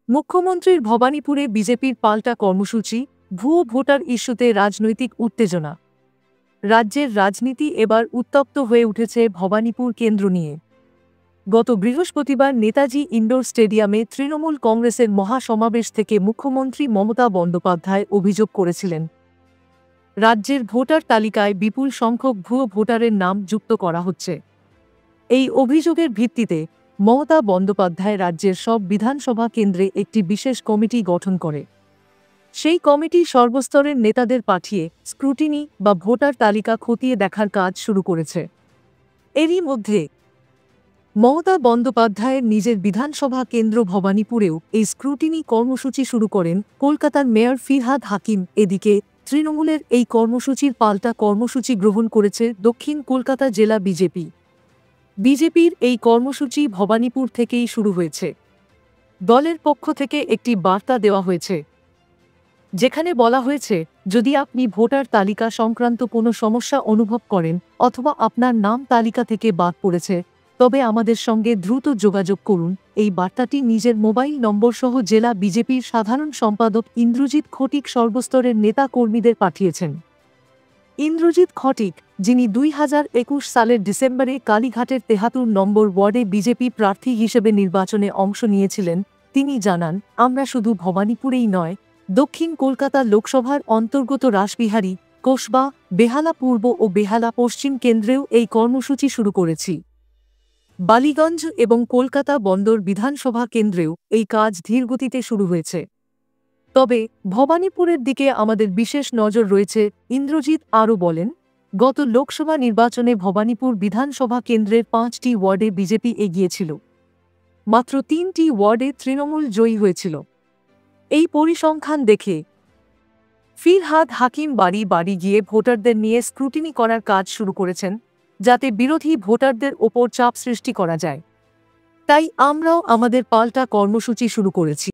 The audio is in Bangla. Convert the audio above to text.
মুখ্যমন্ত্রীর ভবানীপুরে বিজেপির পাল্টা কর্মসূচি, ভুয়ো ভোটার ইস্যুতে রাজনৈতিক উত্তেজনা। রাজ্যের রাজনীতি এবার উত্তপ্ত হয়ে উঠেছে ভবানীপুর কেন্দ্র নিয়ে। গত বৃহস্পতিবার নেতাজি ইন্ডোর স্টেডিয়ামে তৃণমূল কংগ্রেসের মহাসমাবেশ থেকে মুখ্যমন্ত্রী মমতা বন্দ্যোপাধ্যায় অভিযোগ করেছিলেন, রাজ্যের ভোটার তালিকায় বিপুল সংখ্যক ভুয়ো ভোটারের নাম যুক্ত করা হচ্ছে। এই অভিযোগের ভিত্তিতে মমতা বন্দ্যোপাধ্যায় রাজ্যের সব বিধানসভা কেন্দ্রে একটি বিশেষ কমিটি গঠন করে। সেই কমিটি সর্বস্তরের নেতাদের পাঠিয়ে স্ক্রুটিনি বা ভোটার তালিকা খতিয়ে দেখার কাজ শুরু করেছে। এরই মধ্যে মমতা বন্দ্যোপাধ্যায়ের নিজের বিধানসভা কেন্দ্র ভবানীপুরেও এই স্ক্রুটিনি কর্মসূচি শুরু করেন কলকাতার মেয়র ফিরহাদ হাকিম। এদিকে তৃণমূলের এই কর্মসূচির পাল্টা কর্মসূচি গ্রহণ করেছে দক্ষিণ কলকাতা জেলা বিজেপি। বিজেপির এই কর্মসূচি ভবানীপুর থেকেই শুরু হয়েছে। দলের পক্ষ থেকে একটি বার্তা দেওয়া হয়েছে, যেখানে বলা হয়েছে, যদি আপনি ভোটার তালিকা সংক্রান্ত কোনো সমস্যা অনুভব করেন অথবা আপনার নাম তালিকা থেকে বাদ পড়েছে, তবে আমাদের সঙ্গে দ্রুত যোগাযোগ করুন। এই বার্তাটি নিজের মোবাইল নম্বর সহ জেলা বিজেপির সাধারণ সম্পাদক ইন্দ্রজিৎ খটিক সর্বস্তরের নেতা কর্মীদের পাঠিয়েছেন। ইন্দ্রজিৎ খটিক, যিনি 2021 সালের ডিসেম্বরে কালীঘাটের 73 নম্বর ওয়ার্ডে বিজেপি প্রার্থী হিসেবে নির্বাচনে অংশ নিয়েছিলেন, তিনি জানান, আমরা শুধু ভবানীপুরেই নয়, দক্ষিণ কলকাতা লোকসভার অন্তর্গত রাসবিহারী, কোসবা, বেহালা পূর্ব ও বেহালা পশ্চিম কেন্দ্রেও এই কর্মসূচি শুরু করেছি। বালিগঞ্জ এবং কলকাতা বন্দর বিধানসভা কেন্দ্রেও এই কাজ ধীরগতিতে শুরু হয়েছে। তবে ভবানীপুরের দিকে আমাদের বিশেষ নজর রয়েছে। ইন্দ্রজিৎ আরও বলেন, গত লোকসভা নির্বাচনে ভবানীপুর বিধানসভা কেন্দ্রের 5টি ওয়ার্ডে বিজেপি এগিয়েছিল। মাত্র 3টি ওয়ার্ডে তৃণমূল জয়ী হয়েছিল। এই পরিসংখ্যান দেখে ফিরহাদ হাকিম বাড়ি বাড়ি গিয়ে ভোটারদের নিয়ে স্ক্রুটিনি করার কাজ শুরু করেছেন, যাতে বিরোধী ভোটারদের ওপর চাপ সৃষ্টি করা যায়। তাই আমরাও আমাদের পাল্টা কর্মসূচি শুরু করেছি।